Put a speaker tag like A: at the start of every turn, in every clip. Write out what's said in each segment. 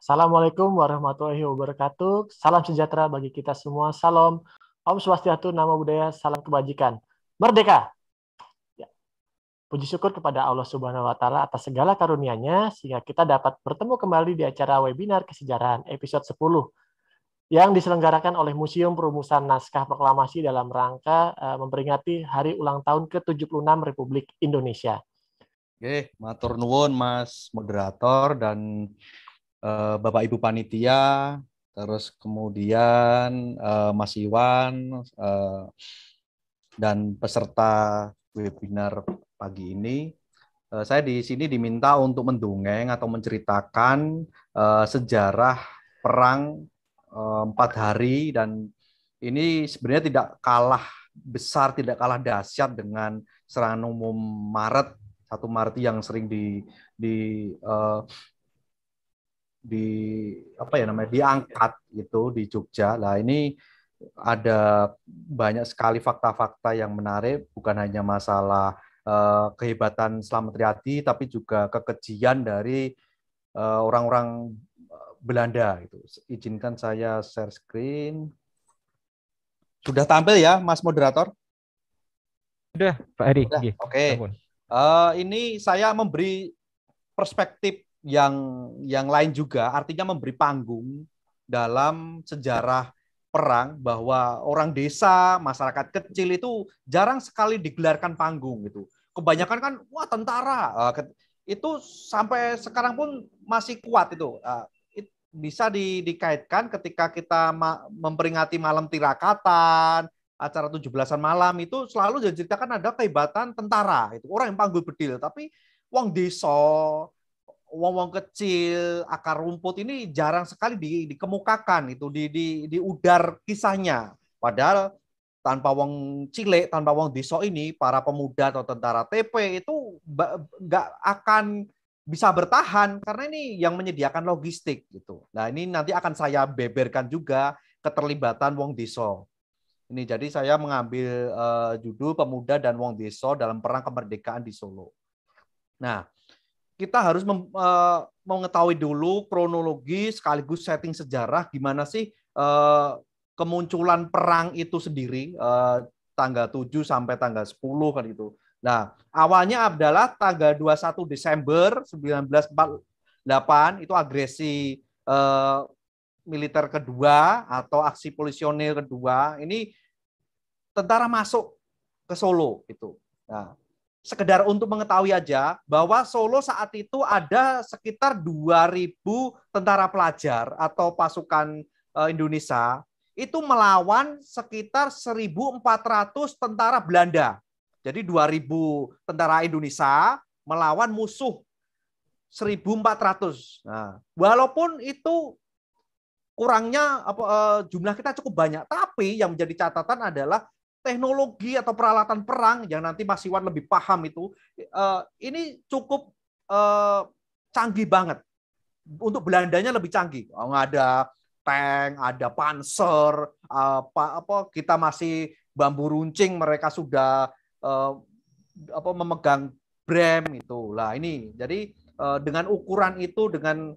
A: Assalamualaikum warahmatullahi wabarakatuh. Salam sejahtera bagi kita semua. Salam. Om Swastiastu, Namo Buddhaya, salam kebajikan. Merdeka! Ya. Puji syukur kepada Allah Subhanahu wa Ta'ala atas segala karunia-Nya sehingga kita dapat bertemu kembali di acara webinar kesejarahan episode 10 yang diselenggarakan oleh Museum Perumusan Naskah Proklamasi dalam rangka memperingati Hari Ulang Tahun ke-76 Republik Indonesia.
B: Oke, matur nuwun Mas Moderator dan Bapak Ibu Panitia, terus kemudian Mas Iwan dan peserta webinar pagi ini. Saya di sini diminta untuk mendongeng atau menceritakan sejarah perang 4 hari, dan ini sebenarnya tidak kalah besar, tidak kalah dahsyat dengan serangan umum Maret 1 Maret yang sering diangkat gitu di Jogja. Nah, ini ada banyak sekali fakta-fakta yang menarik, bukan hanya masalah kehebatan Slamet Riyadi, tapi juga kekejian dari orang-orang Belanda. Gitu. Izinkan saya share screen. Sudah tampil ya, Mas Moderator?
C: Sudah, Pak Heri.
B: Sudah. Oke. Ini saya memberi perspektif yang lain juga, artinya memberi panggung dalam sejarah perang, bahwa orang desa, masyarakat kecil itu jarang sekali digelarkan panggung gitu. Kebanyakan kan wah tentara, itu sampai sekarang pun masih kuat itu. Bisa dikaitkan ketika kita memperingati malam tirakatan, acara 17-an malam itu selalu diceritakan ada kehebatan tentara, itu orang yang panggul bedil, tapi wong desa, wong kecil, akar rumput ini jarang sekali dikemukakan, itu diudar kisahnya. Padahal tanpa wong cilik, tanpa wong desa ini, para pemuda atau tentara TP itu nggak akan bisa bertahan, karena ini yang menyediakan logistik gitu. Nah, ini nanti akan saya beberkan juga keterlibatan wong desa. Ini jadi saya mengambil judul Pemuda dan Wong Desa dalam Perang Kemerdekaan di Solo. Nah, kita harus mengetahui dulu kronologi sekaligus setting sejarah gimana sih kemunculan perang itu sendiri, tanggal 7 sampai tanggal 10 kan itu. Nah, awalnya adalah tanggal 21 Desember 1948 itu agresi militer kedua atau aksi polisionil kedua. Ini tentara masuk ke Solo itu. Nah, sekedar untuk mengetahui aja bahwa Solo saat itu ada sekitar 2.000 tentara pelajar atau pasukan Indonesia itu melawan sekitar 1.400 tentara Belanda. Jadi 2.000 tentara Indonesia melawan musuh 1.400. Nah, walaupun itu kurangnya jumlah kita cukup banyak, tapi yang menjadi catatan adalah teknologi atau peralatan perang yang nanti Mas Iwan lebih paham itu, ini cukup canggih banget. Untuk Belandanya lebih canggih. Ada tank, ada panser, kita masih bambu runcing, mereka sudah memegang brem itu. Lah ini jadi dengan ukuran itu, dengan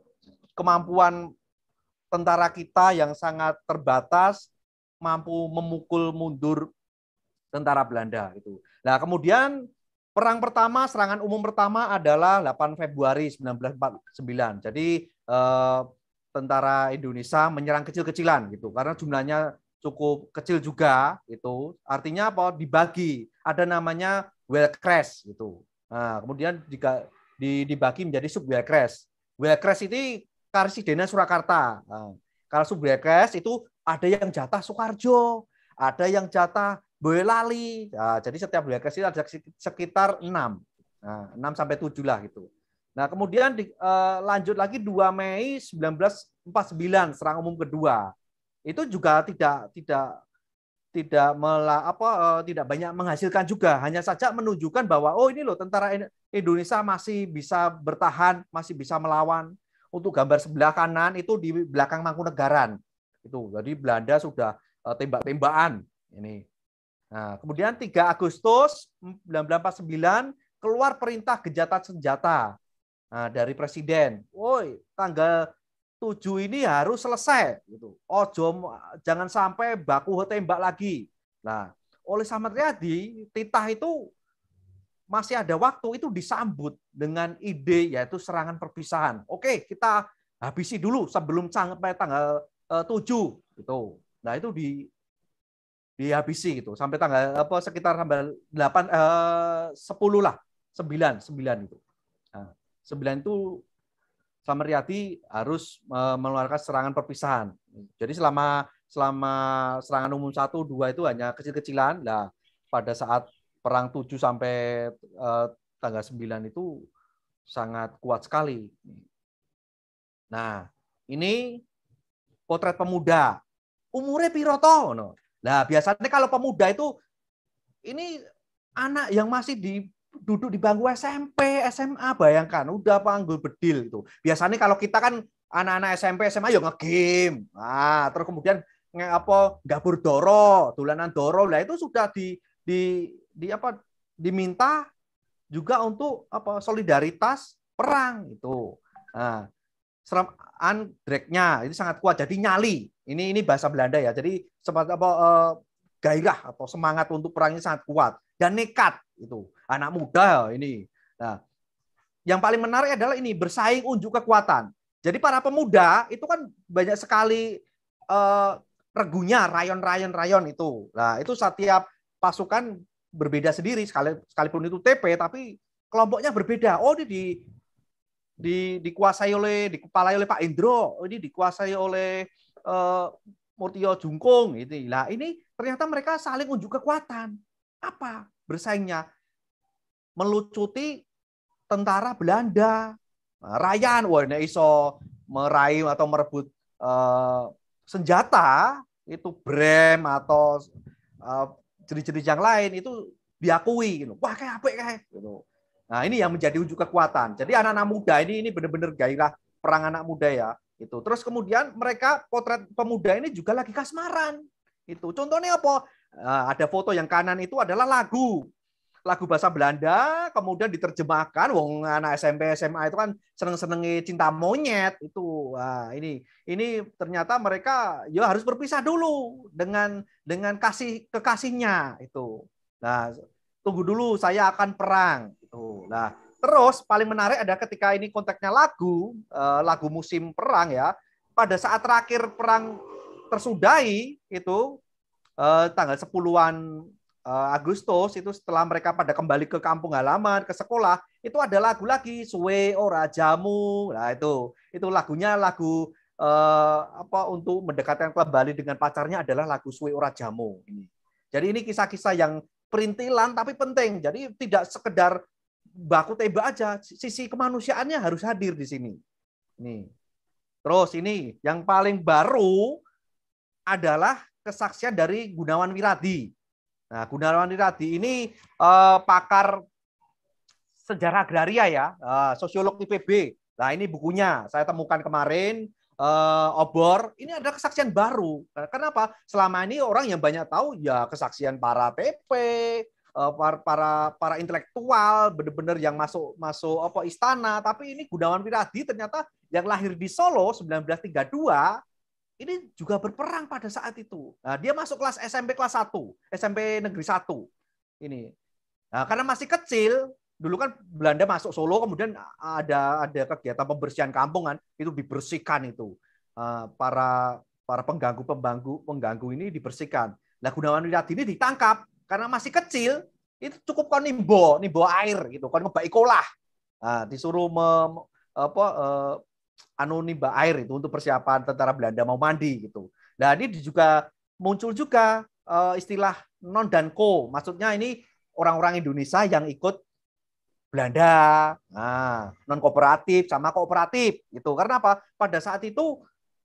B: kemampuan tentara kita yang sangat terbatas, mampu memukul mundur tentara Belanda itu. Nah, kemudian perang pertama, serangan umum pertama adalah 8 Februari 1949. Jadi tentara Indonesia menyerang kecil-kecilan gitu, karena jumlahnya cukup kecil juga itu. Artinya apa? Dibagi. Ada namanya Welkres gitu. Nah, kemudian jika dibagi menjadi sub Welkres. Welkres ini Karesidenan Surakarta. Nah, kalau sub Welkres itu ada yang jatah Soekarjo, ada yang jatah Boyolali. Nah, jadi setiap Welkres itu ada sekitar 6. Nah, 6 sampai 7 lah gitu. Nah, kemudian lanjut lagi 2 Mei 1949 serang umum kedua. Itu juga tidak banyak menghasilkan juga, hanya saja menunjukkan bahwa oh ini loh tentara Indonesia masih bisa bertahan, masih bisa melawan. Untuk gambar sebelah kanan itu di belakang Mangkunegaran. Itu jadi Belanda sudah tembak-tembakan ini. Nah, kemudian 3 Agustus 1949 keluar perintah gencatan senjata. Nah, dari presiden. Woi, tanggal 7 ini harus selesai gitu. Jangan sampai baku tembak lagi. Nah, oleh Samariyadi, titah itu masih ada waktu, itu disambut dengan ide yaitu serangan perpisahan. Oke, kita habisi dulu sebelum sampai tanggal 7 gitu. Nah, itu dihabisi gitu sampai tanggal sekitar tanggal 8 10 lah, 9 itu. Nah, 9 itu Samariyadi harus mengeluarkan serangan perpisahan. Jadi selama serangan umum 1, 2 itu hanya kecil-kecilan. Nah, pada saat perang 7 sampai tanggal 9 itu sangat kuat sekali. Nah, ini potret pemuda. Umurnya piro to? Nah, biasanya kalau pemuda itu ini anak yang masih duduk di bangku SMP, SMA, bayangkan udah panggul bedil itu. Biasanya kalau kita kan anak-anak SMP, SMA ya nge-game. Nah, terus kemudian gabur doro, dolanan doro. Lah itu sudah diminta juga untuk solidaritas perang itu. Nah, andreknya itu sangat kuat. Jadi nyali. Ini bahasa Belanda ya. Jadi gairah atau semangat untuk perang ini sangat kuat dan nekat itu. Anak muda ini. Nah, yang paling menarik adalah ini bersaing unjuk kekuatan. Jadi para pemuda itu kan banyak sekali regunya rayon itu. Nah, itu setiap pasukan berbeda sendiri sekalipun itu TP tapi kelompoknya berbeda. Oh, ini dikepalai oleh Pak Indro, ini dikuasai oleh Murtio Jungkung gitu. Nah, ini ternyata mereka saling unjuk kekuatan. Apa bersaingnya? Melucuti tentara Belanda. Rayan, wah ini iso meraih atau merebut senjata itu brem atau jenis-jenis yang lain itu diakui gitu. Wah, kayak apa kayak gitu. Nah, ini yang menjadi unjuk kekuatan. Jadi anak-anak muda ini benar-benar gairah perang anak muda ya. Itu. Terus kemudian mereka potret pemuda ini juga lagi kasmaran. Itu. Contohnya apa? Ada foto yang kanan itu adalah lagu bahasa Belanda, kemudian diterjemahkan. Wong anak SMP SMA itu kan seneng-senengi cinta monyet itu. Wah, ini ternyata mereka ya harus berpisah dulu dengan kekasihnya itu. Nah, tunggu dulu saya akan perang itu. Nah, terus paling menarik ada ketika ini konteksnya lagu musim perang ya. Pada saat terakhir perang tersudahi itu tanggal 10-an Agustus itu setelah mereka pada kembali ke kampung halaman, ke sekolah, itu ada lagu lagi Suwe Ora Jamu. Nah, itu lagunya untuk mendekatkan kembali dengan pacarnya adalah lagu Suwe Ora Jamu ini. Jadi ini kisah-kisah yang perintilan tapi penting. Jadi tidak sekedar baku tembak aja, sisi kemanusiaannya harus hadir di sini. Nih. Terus ini yang paling baru adalah kesaksian dari Gunawan Wiradi. Nah, Gunawan Wiradi ini pakar sejarah agraria ya, sosiolog IPB. Nah, ini bukunya saya temukan kemarin, Obor. Ini ada kesaksian baru. Kenapa? Selama ini orang yang banyak tahu ya kesaksian para TP, para intelektual, benar-benar yang masuk istana. Tapi ini Gunawan Wiradi ternyata yang lahir di Solo 1932. Ini juga berperang pada saat itu. Nah, dia masuk kelas SMP kelas 1, SMP Negeri 1. Ini. Nah, karena masih kecil, dulu kan Belanda masuk Solo, kemudian ada kegiatan pembersihan kampung kan, itu dibersihkan itu. Para pengganggu ini dibersihkan. Nah, Gunawan Wiradi ini ditangkap karena masih kecil, itu cukup kon nimbo air gitu, kon ngebak ikolah. Nah, disuruh nimba air itu untuk persiapan tentara Belanda mau mandi gitu. Nah, ini juga muncul juga istilah non dan ko. Maksudnya ini orang-orang Indonesia yang ikut Belanda. Nah, non kooperatif sama kooperatif gitu. Karena apa? Pada saat itu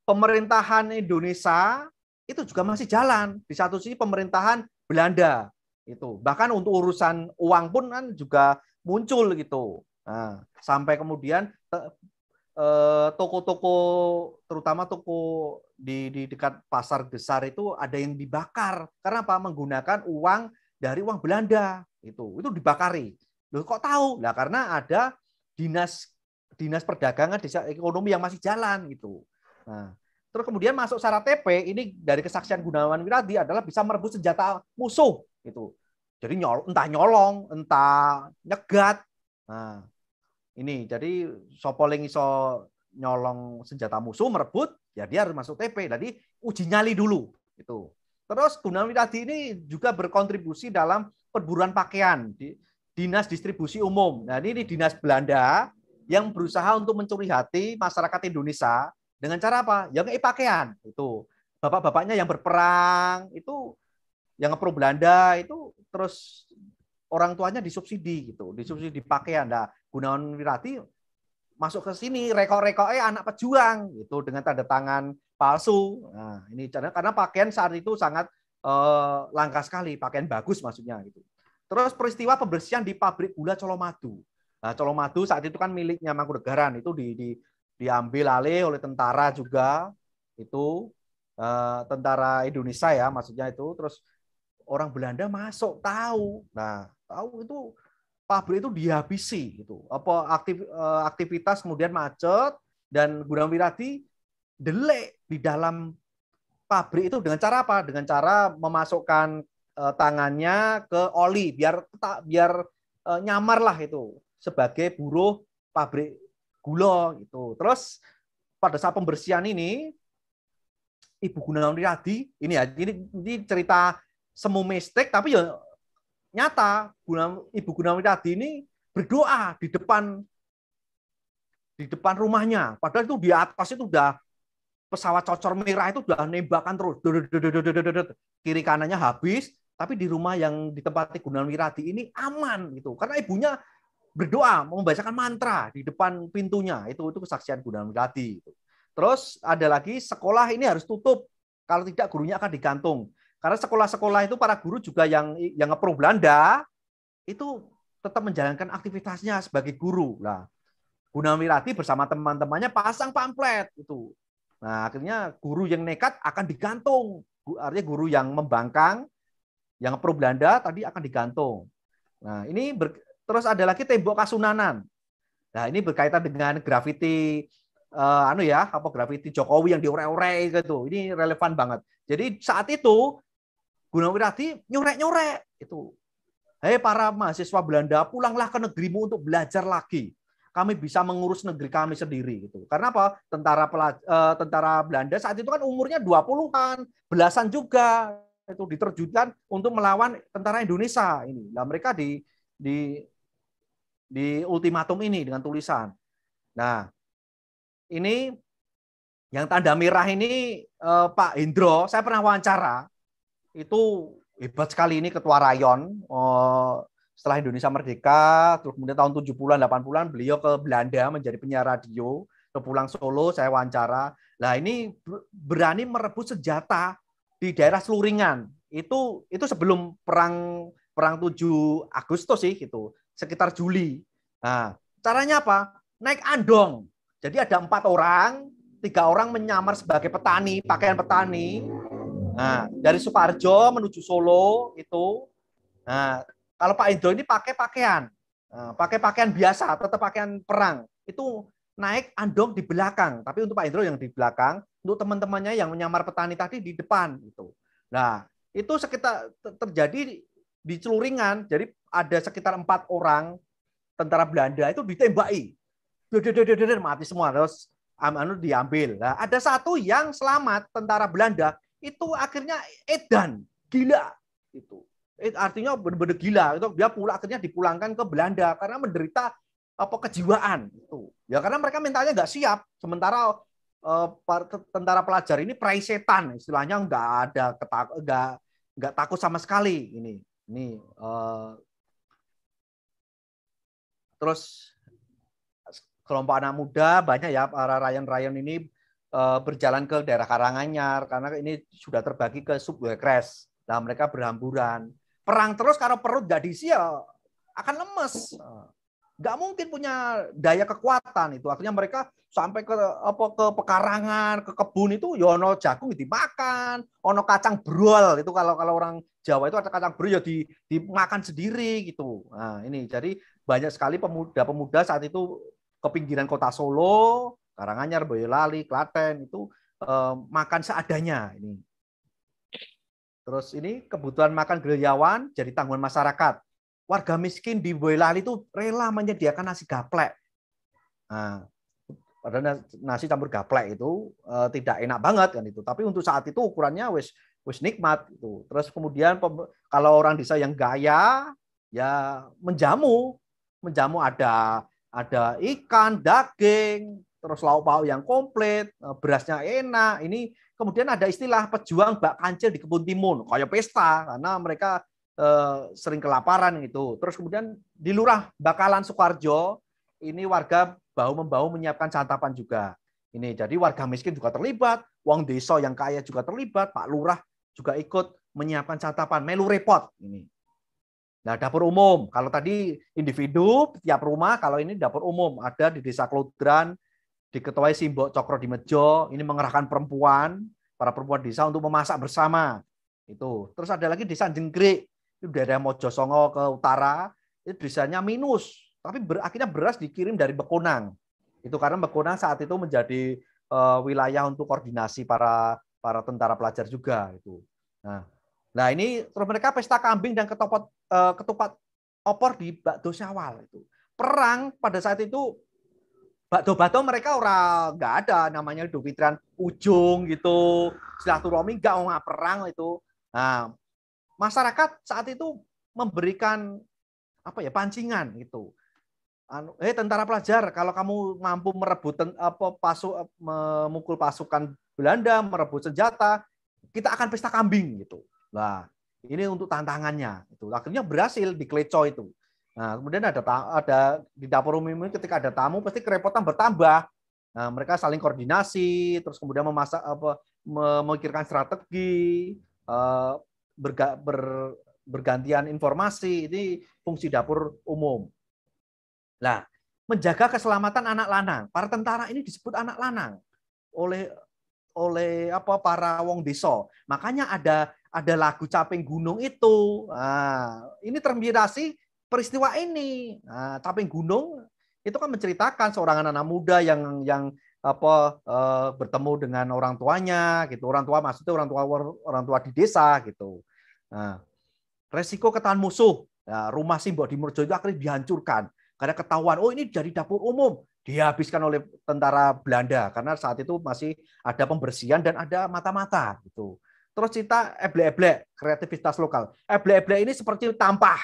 B: pemerintahan Indonesia itu juga masih jalan. Di satu sisi pemerintahan Belanda itu. Bahkan untuk urusan uang pun kan juga muncul gitu. Nah, sampai kemudian toko-toko, terutama toko di dekat pasar besar itu ada yang dibakar. Karena apa? Menggunakan uang dari uang Belanda. Itu dibakari. Loh, kok tahu? Nah, karena ada dinas perdagangan, desa ekonomi yang masih jalan gitu. Nah, terus kemudian masuk syarat TP ini dari kesaksian Gunawan Wiradi adalah bisa merebut senjata musuh itu. Jadi entah nyolong, entah nyegat. Nah, ini jadi sopoling iso nyolong senjata musuh merebut, ya dia harus masuk TP. Jadi uji nyali dulu itu. Terus Gunawan Wiradi ini juga berkontribusi dalam perburuan pakaian di Dinas Distribusi Umum. Nah, ini dinas Belanda yang berusaha untuk mencuri hati masyarakat Indonesia dengan cara apa? Yang pakaian. Itu bapak-bapaknya yang berperang, itu yang ngepro Belanda itu terus orang tuanya disubsidi gitu, disubsidi pakaian. Nah, Gunawan Wiradi masuk ke sini rekok-rekoknya anak pejuang itu dengan tanda tangan palsu. Nah, ini karena pakaian saat itu sangat langka sekali, pakaian bagus maksudnya gitu. Terus peristiwa pembersihan di pabrik gula Colomadu. Nah, Colomadu saat itu kan miliknya Mangkunegaran, itu diambil alih oleh tentara juga, itu tentara Indonesia ya maksudnya itu. Terus orang Belanda masuk tahu. Nah, tahu itu pabrik itu dihabisi gitu. Aktivitas kemudian macet dan Gunawan Wiradi delik di dalam pabrik itu dengan cara apa? Dengan cara memasukkan tangannya ke oli biar nyamar lah itu sebagai buruh pabrik gula gitu. Terus pada saat pembersihan ini Ibu Gunawan Wiradi ini ya ini cerita semu mistik tapi ya nyata. Ibu Gunawan Wiradi ini berdoa di depan rumahnya. Padahal itu di atas itu udah pesawat cocor merah itu udah nembakan terus. Kiri kanannya habis. Tapi di rumah yang ditempati Gunawan Wiradi ini aman gitu. Karena ibunya berdoa, membacakan mantra di depan pintunya. Itu kesaksian Gunawan Wiradi. Terus ada lagi sekolah ini harus tutup. Kalau tidak gurunya akan digantung. Karena sekolah-sekolah itu para guru juga yang ngepro Belanda itu tetap menjalankan aktivitasnya sebagai guru. Nah, Gunawan Wiradi bersama teman-temannya pasang pamflet itu. Nah, akhirnya guru yang nekat akan digantung. Artinya guru yang membangkang, yang pro Belanda tadi akan digantung. Nah, ini terus ada lagi tembok Kasunanan. Nah, ini berkaitan dengan grafiti grafiti Jokowi yang diore-ore gitu. Ini relevan banget. Jadi saat itu Gunawan Wiradi nyurek-nyurek itu. Hei para mahasiswa Belanda, pulanglah ke negerimu untuk belajar lagi. Kami bisa mengurus negeri kami sendiri gitu. Karena apa? Tentara Belanda saat itu kan umurnya 20-an, belasan juga itu diterjunkan untuk melawan tentara Indonesia ini. Nah, mereka di ultimatum ini dengan tulisan. Nah, ini yang tanda merah ini Pak Hendro, saya pernah wawancara. Itu hebat sekali ini ketua rayon. Setelah Indonesia merdeka, terus kemudian tahun 70-an, 80-an beliau ke Belanda menjadi penyiar radio, ke pulang Solo saya wawancara. Nah, ini berani merebut senjata di daerah Seluringan. Itu sebelum perang 7 Agustus sih gitu, sekitar Juli. Nah, caranya apa? Naik andong. Jadi ada 4 orang, 3 orang menyamar sebagai petani, pakaian petani. Nah, dari Suparjo menuju Solo itu. Nah, kalau Pak Indro ini pakai pakaian biasa, tetap pakaian perang. Itu naik andong di belakang. Tapi untuk Pak Indro yang di belakang, untuk teman-temannya yang menyamar petani tadi di depan. Gitu. Nah, itu sekitar terjadi di Celuringan. Jadi ada sekitar 4 orang tentara Belanda itu ditembaki. Mati semua. Terus diambil. Nah, ada satu yang selamat, tentara Belanda. Itu akhirnya edan, gila. Itu. Artinya benar-benar gila. Itu dia akhirnya dipulangkan ke Belanda karena menderita kejiwaan itu. Ya karena mereka mentalnya nggak siap. Sementara tentara pelajar ini perai setan, istilahnya nggak takut sama sekali ini. Terus kelompok anak muda banyak ya para rayon-rayon ini berjalan ke daerah Karanganyar karena ini sudah terbagi ke subwekres. Nah mereka berhamburan. Perang terus kalau perut nggak diisi ya akan lemes. Nggak mungkin punya daya kekuatan itu. Artinya mereka sampai ke pekarangan, ke kebun itu ya ono jagung dimakan, ono kacang brol itu kalau orang Jawa itu ada kacang brol ya dimakan sendiri gitu. Nah, ini jadi banyak sekali pemuda-pemuda saat itu ke pinggiran kota Solo Karanganyar, Boyolali, Klaten itu makan seadanya ini. Terus ini kebutuhan makan gerilyawan jadi tanggungan masyarakat. Warga miskin di Boyolali itu rela menyediakan nasi gaplek. Nah, padahal nasi campur gaplek itu tidak enak banget kan itu. Tapi untuk saat itu ukurannya wis nikmat itu. Terus kemudian kalau orang desa yang gaya ya menjamu ada ikan, daging, terus lauk pauk yang komplit, berasnya enak. Ini kemudian ada istilah pejuang bak kancil di kebun timun, kayak pesta karena mereka sering kelaparan gitu. Terus kemudian di Lurah Bakalan Sukoharjo ini warga bahu-membahu menyiapkan santapan juga. Ini jadi warga miskin juga terlibat, wong desa yang kaya juga terlibat, Pak Lurah juga ikut menyiapkan santapan, melu repot ini. Nah, dapur umum, kalau tadi individu tiap rumah, kalau ini dapur umum ada di Desa Klodran, diketuai Simbok Cokro di Mejo, ini mengerahkan para perempuan desa untuk memasak bersama. Itu. Terus ada lagi Desa Jengkrik, itu daerah Mojosongo ke utara, itu desanya minus, tapi akhirnya beras dikirim dari Bekonang. Itu karena Bekonang saat itu menjadi wilayah untuk koordinasi para tentara pelajar juga itu. Nah ini terus mereka pesta kambing dan ketupat opor di Bakdo Syawal itu. Perang pada saat itu bakdo-bakdo mereka nggak ada namanya Idul Fitran ujung gitu, silaturahmi nggak perang itu. Nah masyarakat saat itu memberikan pancingan gitu. Tentara pelajar, kalau kamu mampu merebut memukul pasukan Belanda, merebut senjata, kita akan pesta kambing gitu. Nah, ini untuk tantangannya itu. Akhirnya berhasil di Kleco itu. Nah, kemudian ada di dapur umum ini ketika ada tamu pasti kerepotan bertambah. Nah, mereka saling koordinasi, terus kemudian memikirkan strategi, bergantian informasi. Ini fungsi dapur umum. Nah, menjaga keselamatan anak lanang. Para tentara ini disebut anak lanang oleh para wong desa. Makanya ada lagu Caping Gunung itu. Nah, ini terinspirasi peristiwa ini. Nah, Caping Gunung itu kan menceritakan seorang anak muda yang bertemu dengan orang tuanya gitu. Orang tua maksudnya orang tua di desa gitu. Nah, resiko ketahuan musuh. Nah, rumah Simbok di Merjo itu akhirnya dihancurkan karena ketahuan ini dari dapur umum. Dihabiskan oleh tentara Belanda karena saat itu masih ada pembersihan dan ada mata-mata gitu. Terus kita eblek-eblek, kreativitas lokal. Eblek-eblek ini seperti tampah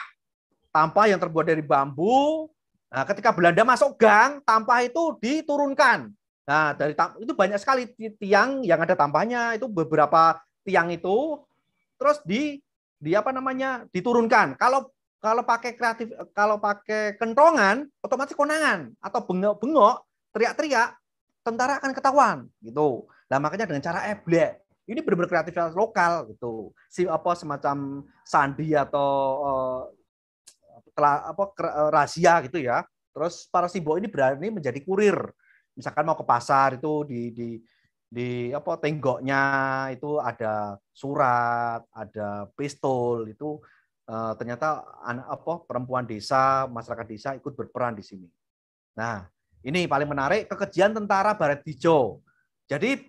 B: yang terbuat dari bambu. Nah, ketika Belanda masuk gang, tampah itu diturunkan. Nah, itu banyak sekali tiang yang ada tampahnya, itu beberapa tiang itu terus diturunkan. Kalau pakai kentongan, otomatis konangan atau bengok, teriak-teriak, tentara akan ketahuan gitu. Nah, makanya dengan cara eblek. Ini benar-benar kreativitas lokal gitu. Semacam sandi atau rahasia gitu ya. Terus para Simbok ini berani menjadi kurir. Misalkan mau ke pasar itu di tenggoknya itu ada surat, ada pistol itu. Ternyata perempuan desa, masyarakat desa ikut berperan di sini. Nah, ini paling menarik kekejian tentara Baret Hijau. Jadi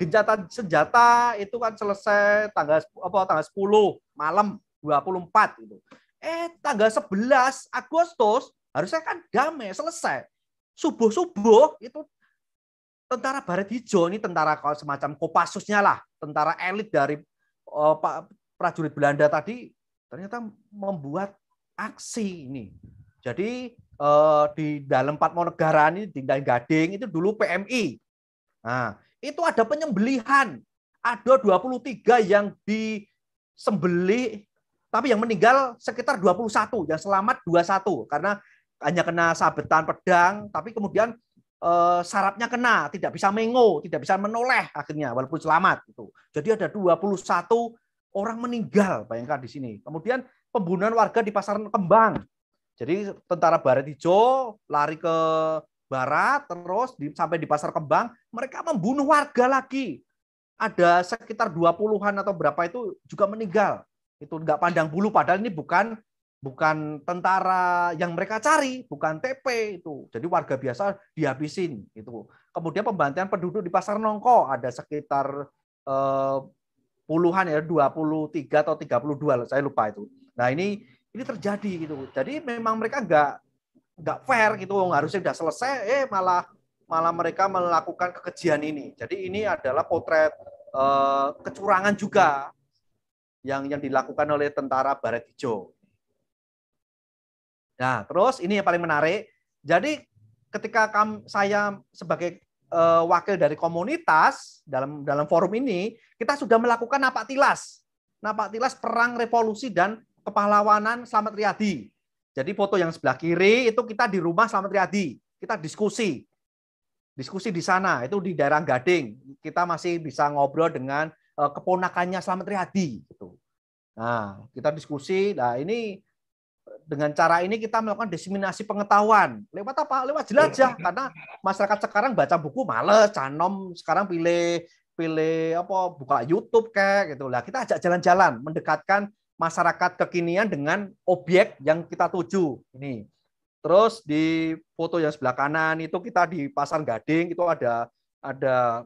B: gencatan senjata itu kan selesai tanggal 10 malam 24 itu. Tanggal 11 Agustus harusnya kan damai selesai. Subuh-subuh itu tentara Baret Hijau ini tentara semacam Kopassusnya lah, tentara elit dari prajurit Belanda tadi ternyata membuat aksi ini. Jadi di dalam Patmonegara ini di Gading itu dulu PMI. Nah, itu ada penyembelihan. Ada 23 yang disembelih tapi yang meninggal sekitar 21, yang selamat 21 karena hanya kena sabetan pedang tapi kemudian sarafnya kena, tidak bisa mengo, tidak bisa menoleh akhirnya walaupun selamat itu. Jadi ada 21 orang meninggal, bayangkan di sini. Kemudian pembunuhan warga di Pasar Kembang. Jadi tentara Baret Hijau lari ke barat, terus sampai di Pasar Kembang, mereka membunuh warga lagi. Ada sekitar 20-an atau berapa itu juga meninggal. Itu nggak pandang bulu, padahal ini bukan bukan tentara yang mereka cari, bukan TP itu. Jadi warga biasa dihabisin itu. Kemudian pembantaian penduduk di Pasar Nongko ada sekitar puluhan ya, 23 atau 32, saya lupa itu. Nah, ini terjadi gitu. Jadi memang mereka nggak fair gitu, harusnya sudah selesai malah mereka melakukan kekejian ini. Jadi ini adalah potret kecurangan juga yang dilakukan oleh tentara Baret Hijau. Nah, terus ini yang paling menarik. Jadi ketika saya sebagai wakil dari komunitas dalam forum ini, kita sudah melakukan napak tilas perang revolusi dan kepahlawanan Slamet Riyadi. Jadi foto yang sebelah kiri itu kita di rumah Slamet Riyadi, kita diskusi di sana, itu di daerah Gading. Kita masih bisa ngobrol dengan keponakannya Slamet Riyadi. Gitu. Nah, kita diskusi. Nah, ini dengan cara ini kita melakukan diseminasi pengetahuan. Lewat apa? Lewat jelajah. Karena masyarakat sekarang baca buku males, canom sekarang pilih apa, buka YouTube kayak gitu. Lah, kita ajak jalan-jalan, mendekatkan masyarakat kekinian dengan objek yang kita tuju. Ini. Terus di foto yang sebelah kanan itu kita di Pasar Gading, itu ada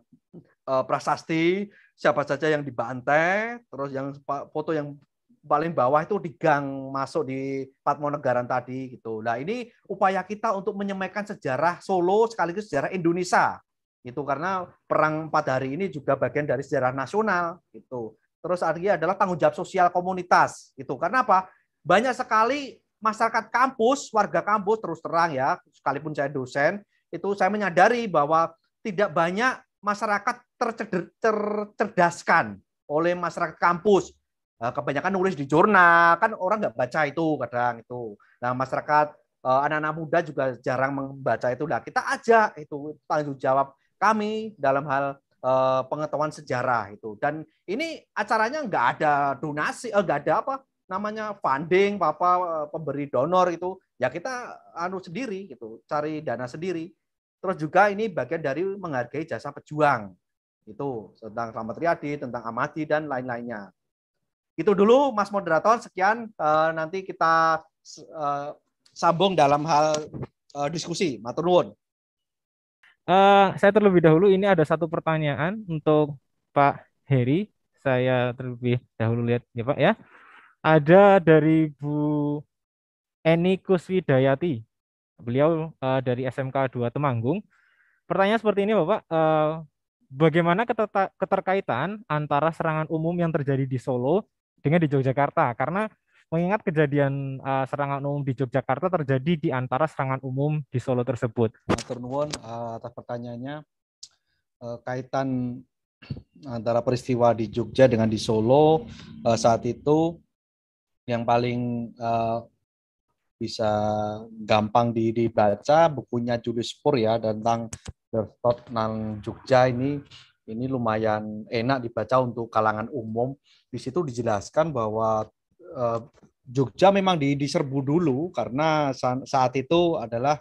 B: prasasti siapa saja yang dibantai. Terus yang foto yang paling bawah itu di gang masuk di Patmonegaran tadi gitu. Nah, ini upaya kita untuk menyampaikan sejarah Solo sekaligus sejarah Indonesia. Itu karena perang 4 hari ini juga bagian dari sejarah nasional gitu. Terus artinya adalah tanggung jawab sosial komunitas itu. Karena apa? Banyak sekali masyarakat kampus, warga kampus, terus terang ya, sekalipun saya dosen, itu saya menyadari bahwa tidak banyak masyarakat tercerdaskan oleh masyarakat kampus. Kebanyakan nulis di jurnal, kan orang nggak baca itu kadang itu. Nah, masyarakat anak-anak muda juga jarang membaca itu. Nah, kita ajak itu tanggung jawab kami dalam hal pengetahuan sejarah itu. Dan ini acaranya nggak ada donasi, nggak ada apa namanya funding, pemberi donor itu. Ya kita sendiri gitu, cari dana sendiri. Terus juga ini bagian dari menghargai jasa pejuang. Itu tentang Slamet Riyadi, tentang Ahmadi dan lain-lainnya. Itu dulu Mas Moderator, sekian, nanti kita sambung dalam hal diskusi. Matur nuwun.
C: Saya terlebih dahulu ini ada satu pertanyaan untuk Pak Heri. Saya terlebih dahulu lihat ya Pak ya. Ada dari Bu Eni Kuswidayati. Beliau dari SMK 2 Temanggung. Pertanyaan seperti ini Bapak, bagaimana keterkaitan antara serangan umum yang terjadi di Solo dengan di Yogyakarta? Karena mengingat kejadian serangan umum di Yogyakarta terjadi di antara serangan umum di Solo tersebut.
B: Matur nuwun atas pertanyaannya. Kaitan antara peristiwa di Jogja dengan di Solo saat itu yang paling bisa gampang dibaca bukunya Julius Pur ya, tentang Bertot nang Jogja. Ini lumayan enak dibaca untuk kalangan umum. Di situ dijelaskan bahwa Jogja memang diserbu dulu karena saat itu adalah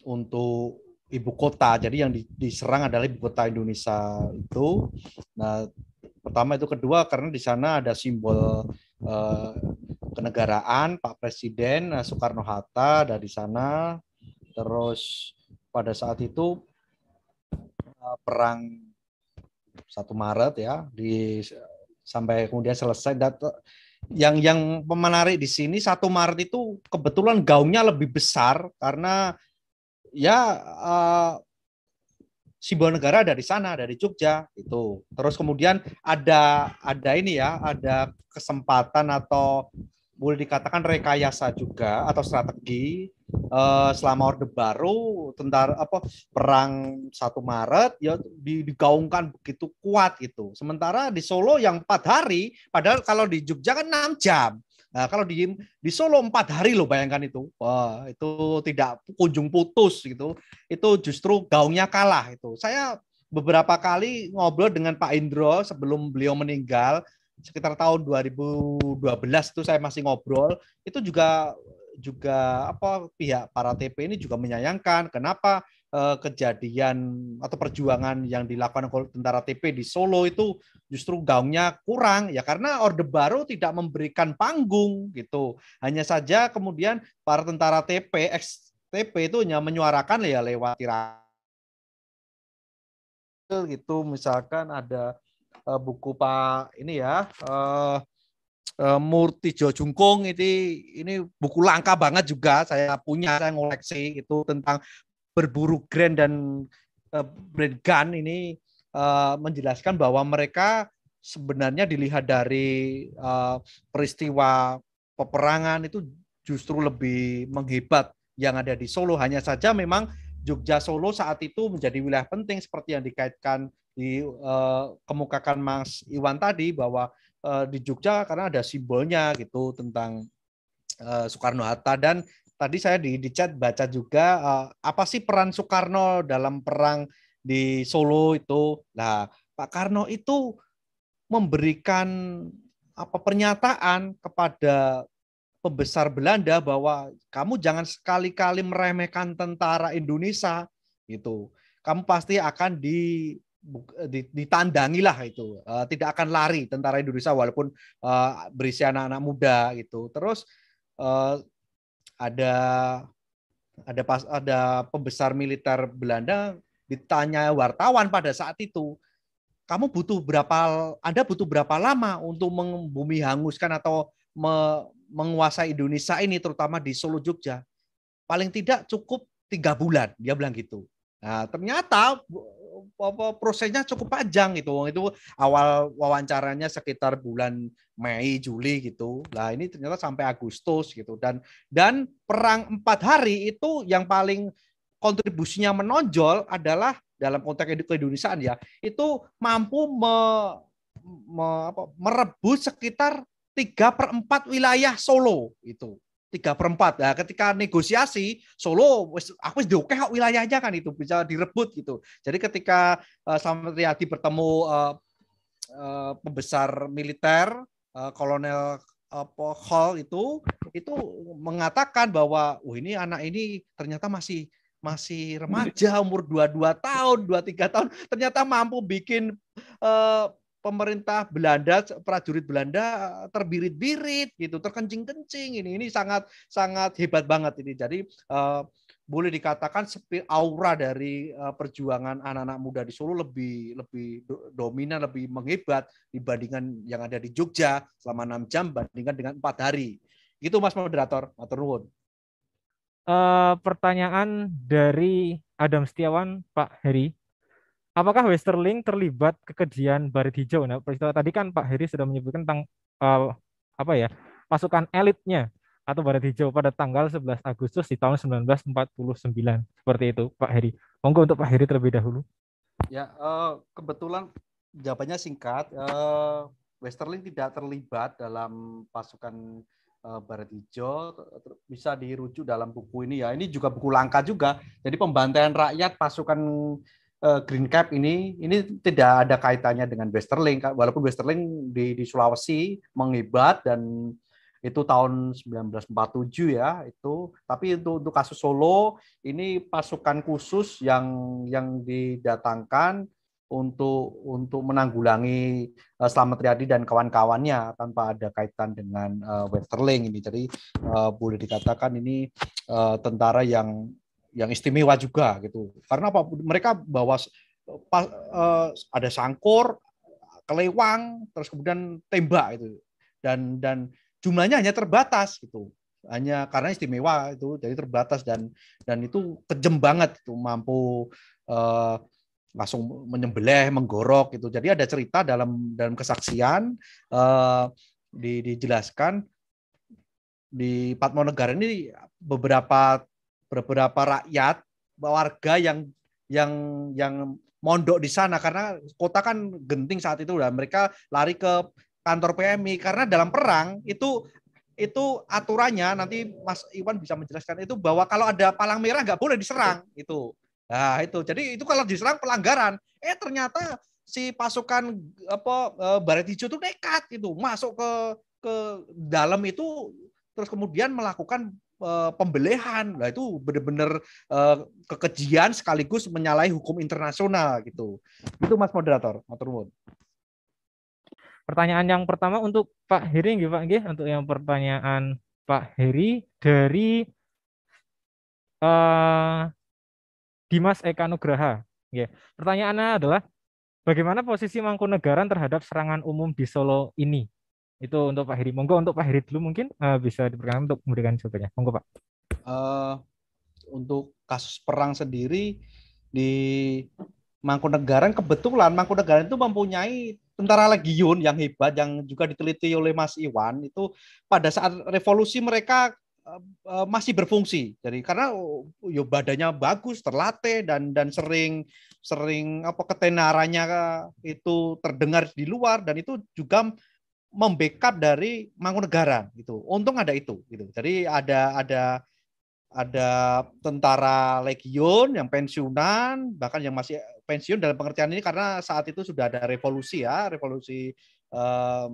B: untuk ibu kota. Jadi yang diserang adalah ibu kota Indonesia itu. Nah, pertama itu, kedua karena di sana ada simbol kenegaraan Pak Presiden Soekarno-Hatta dari sana. Terus pada saat itu perang 1 Maret ya, sampai kemudian selesai. Yang menarik di sini 1 Maret itu kebetulan gaungnya lebih besar karena ya simbol negara dari sana, dari Jogja itu. Terus kemudian ada ini ya, ada kesempatan atau boleh dikatakan rekayasa juga atau strategi selama Orde Baru, perang 1 Maret ya digaungkan begitu kuat itu. Sementara di Solo yang 4 hari, padahal kalau di Jogja kan 6 jam. Nah, kalau di Solo 4 hari loh, bayangkan itu. Wah, itu tidak kunjung putus gitu. Itu justru gaungnya kalah itu. Saya beberapa kali ngobrol dengan Pak Indro sebelum beliau meninggal, sekitar tahun 2012 itu saya masih ngobrol. Itu juga pihak para TP ini juga menyayangkan kenapa kejadian atau perjuangan yang dilakukan oleh tentara TP di Solo itu justru gaungnya kurang ya karena Orde Baru tidak memberikan panggung gitu. Hanya saja kemudian para tentara TP ex TP itu hanya menyuarakan ya lewat tirai gitu. Misalkan ada buku Pak ini ya Murti Jo Jungkung ini buku langka banget juga saya ngoleksi itu tentang berburu grand dan brand gun ini menjelaskan bahwa mereka sebenarnya dilihat dari peristiwa peperangan itu justru lebih menghebat yang ada di Solo. Hanya saja memang Jogja Solo saat itu menjadi wilayah penting seperti yang dikaitkan kemukakan Mas Iwan tadi bahwa di Jogja karena ada simbolnya gitu tentang Soekarno-Hatta dan tadi saya di chat baca juga apa sih peran Soekarno dalam perang di Solo itu. Nah, Pak Karno itu memberikan pernyataan kepada pembesar Belanda bahwa kamu jangan sekali-kali meremehkan tentara Indonesia gitu. Kamu pasti akan ditandangi lah itu. Tidak akan lari tentara Indonesia walaupun berisi anak-anak muda gitu. Terus ada pembesar militer Belanda ditanya wartawan pada saat itu, Anda butuh berapa lama untuk membumi hanguskan atau menguasai Indonesia ini terutama di Solo Jogja? Paling tidak cukup 3 bulan, dia bilang gitu. Nah, ternyata prosesnya cukup panjang gitu. Itu awal wawancaranya sekitar bulan Mei, Juli gitu. Nah, ini ternyata sampai Agustus gitu. Dan perang 4 hari itu yang paling kontribusinya menonjol adalah dalam konteks keindonesiaan ya, itu mampu merebut sekitar 3/4 wilayah Solo itu. 3/4. Nah, ketika negosiasi Solo aku diokeh wilayahnya kan itu bisa direbut gitu. Jadi ketika Slamet Riyadi bertemu pembesar militer Kolonel Hall itu mengatakan bahwa ini anak ini ternyata masih remaja umur 22 tahun, 23 tahun ternyata mampu bikin pemerintah Belanda, prajurit Belanda terbirit-birit gitu, terkencing-kencing. Ini sangat hebat banget ini. Jadi boleh dikatakan aura dari perjuangan anak-anak muda di Solo lebih dominan, lebih menghebat dibandingkan yang ada di Jogja selama 6 jam bandingkan dengan 4 hari. Gitu Mas Moderator. Matur nuwun.
C: Pertanyaan dari Adam Setiawan, Pak Heri. Apakah Westerling terlibat kekejian Baret Hijau? Nah, peristiwa tadi kan Pak Heri sudah menyebutkan tentang pasukan elitnya atau Baret Hijau pada tanggal 11 Agustus di tahun 1949. Seperti itu, Pak Heri. Monggo untuk Pak Heri terlebih dahulu.
B: Ya, kebetulan jawabannya singkat. Westerling tidak terlibat dalam pasukan Baret Hijau, bisa dirujuk dalam buku ini ya. Ini juga buku langka juga. Jadi pembantaian rakyat pasukan Green Cap ini tidak ada kaitannya dengan Westerling, walaupun Westerling di Sulawesi menghebat dan itu tahun 1947 ya itu. Tapi untuk kasus Solo ini pasukan khusus yang didatangkan untuk menanggulangi Slamet Riyadi dan kawan-kawannya tanpa ada kaitan dengan Westerling ini. Jadi boleh dikatakan ini tentara yang istimewa juga gitu. Karena apa? Mereka bawa ada sangkur, kelewang, terus kemudian tembak itu. Dan jumlahnya hanya terbatas gitu. Hanya karena istimewa itu jadi terbatas dan itu kejam banget itu mampu langsung menyembelih, menggorok gitu. Jadi ada cerita dalam kesaksian dijelaskan di Patmonegara ini beberapa rakyat warga yang mondok di sana karena kota kan genting saat itu dan mereka lari ke kantor PMI karena dalam perang itu aturannya nanti Mas Iwan bisa menjelaskan itu bahwa kalau ada palang merah nggak boleh diserang itu. Nah, itu. Jadi itu kalau diserang pelanggaran. Ternyata si pasukan Baret Hijau itu nekat itu masuk ke dalam itu terus kemudian melakukan pembelehan. Nah, itu benar-benar kekejian sekaligus menyalahi hukum internasional gitu. Itu Mas moderator, matur nuwun.
C: Pertanyaan yang pertama untuk Pak Heri, nggih Pak nggih, untuk yang pertanyaan Pak Heri dari eh, Dimas Eka Nugraha. Nggih. Pertanyaannya adalah bagaimana posisi Mangkunegaran terhadap serangan umum di Solo ini? Itu untuk Pak Heri. Monggo untuk Pak Heri dulu mungkin bisa diperkenalkan untuk memberikan jawabannya. Monggo Pak.
B: Untuk kasus perang sendiri di Mangkunegaran, kebetulan Mangkunegaran itu mempunyai tentara legiun yang hebat yang juga diteliti oleh Mas Iwan. Itu pada saat revolusi mereka masih berfungsi. Jadi karena badannya bagus, terlatih dan sering ketenarannya itu terdengar di luar, dan itu juga membackup dari Mangkunegaran gitu. Untung ada itu gitu. Jadi ada tentara legiun yang pensiunan, bahkan yang masih pensiun dalam pengertian ini karena saat itu sudah ada revolusi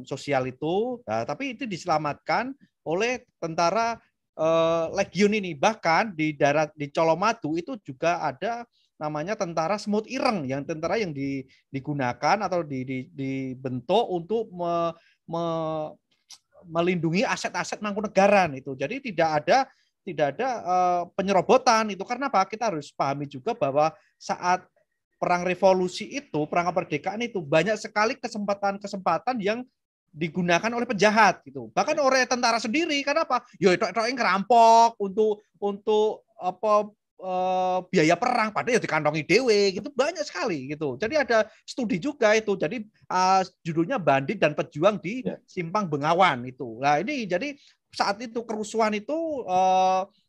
B: sosial itu. Nah, tapi itu diselamatkan oleh tentara legiun ini. Bahkan di Colomadu itu juga ada namanya tentara semut ireng, yang tentara yang digunakan atau dibentuk untuk melindungi aset-aset Mangkunegaran itu. Jadi tidak ada penyerobotan itu. Karena apa? Kita harus pahami juga bahwa saat perang revolusi itu, perang kemerdekaan itu, banyak sekali kesempatan-kesempatan yang digunakan oleh penjahat gitu. Bahkan oleh tentara sendiri. Kenapa? Ya itu yang ngerampok untuk apa biaya perang, padahal ya dikantongi dewe gitu, banyak sekali gitu. Jadi ada studi juga itu. Jadi judulnya Bandit dan Pejuang di Simpang Bengawan itu. Nah, ini jadi saat itu kerusuhan itu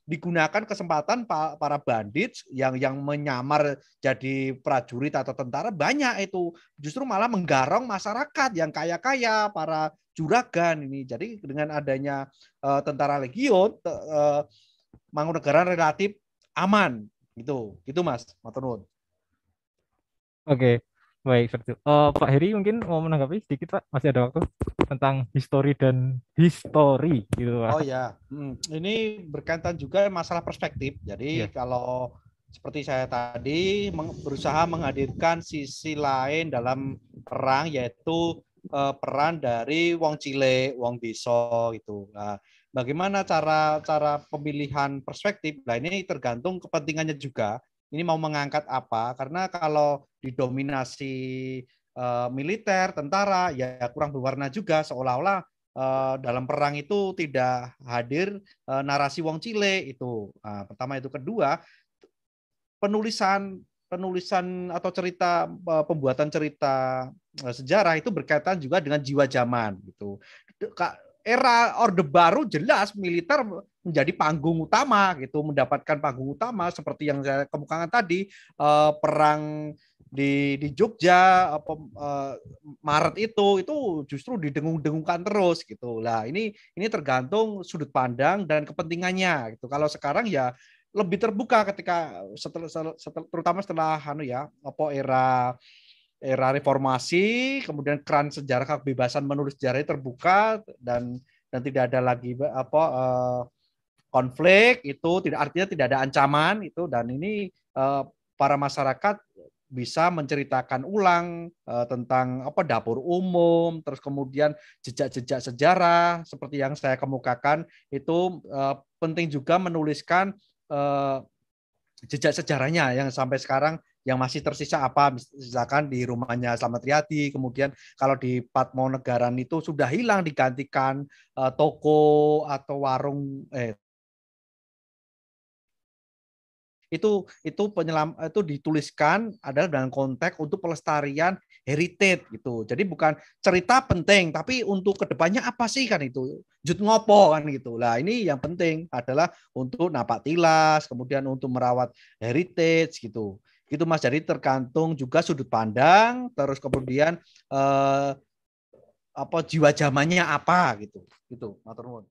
B: digunakan kesempatan para bandit yang menyamar jadi prajurit atau tentara, banyak itu justru malah menggarong masyarakat yang kaya-kaya, para juragan ini. Jadi dengan adanya tentara legiun, Mangkunegaran relatif aman gitu. Itu Mas, matur nuwun.
C: Oke, baik seperti itu. Pak Heri mungkin mau menanggapi sedikit Pak, masih ada waktu tentang histori dan histori gitu Pak.
B: Oh ya, ini berkaitan juga masalah perspektif. Jadi kalau seperti saya tadi berusaha menghadirkan sisi lain dalam perang, yaitu peran dari wong cilik, wong desa gitu. Nah, bagaimana cara pemilihan perspektif? Nah, ini tergantung kepentingannya juga. Ini mau mengangkat apa? Karena kalau didominasi militer, tentara, ya kurang berwarna juga, seolah-olah dalam perang itu tidak hadir narasi wong cilik itu. Nah, pertama itu. Kedua, penulisan atau cerita, pembuatan cerita sejarah itu berkaitan juga dengan jiwa zaman gitu. Era Orde Baru jelas militer menjadi panggung utama gitu, mendapatkan panggung utama seperti yang saya kemukakan tadi, perang di Jogja Maret itu justru didengung-dengungkan terus gitu. Lah ini tergantung sudut pandang dan kepentingannya gitu. Kalau sekarang ya lebih terbuka ketika terutama setelah era reformasi, kemudian keran sejarah kebebasan menulis sejarah terbuka dan tidak ada lagi konflik itu, artinya tidak ada ancaman itu, dan ini para masyarakat bisa menceritakan ulang tentang dapur umum, terus kemudian jejak-jejak sejarah seperti yang saya kemukakan itu. Penting juga menuliskan jejak sejarahnya yang sampai sekarang yang masih tersisa apa, misalkan di rumahnya Slamet Riyadi, kemudian kalau di Patmonegaran itu sudah hilang, digantikan toko atau warung itu dituliskan adalah dalam konteks untuk pelestarian heritage gitu. Jadi bukan cerita penting, tapi untuk kedepannya apa sih kan itu, jut ngopo kan gitu. Lah ini yang penting adalah untuk napak tilas, kemudian untuk merawat heritage gitu. Gitu Mas. Jadi tergantung juga sudut pandang, terus kemudian jiwa zamannya apa gitu. Gitu, matur nuwun.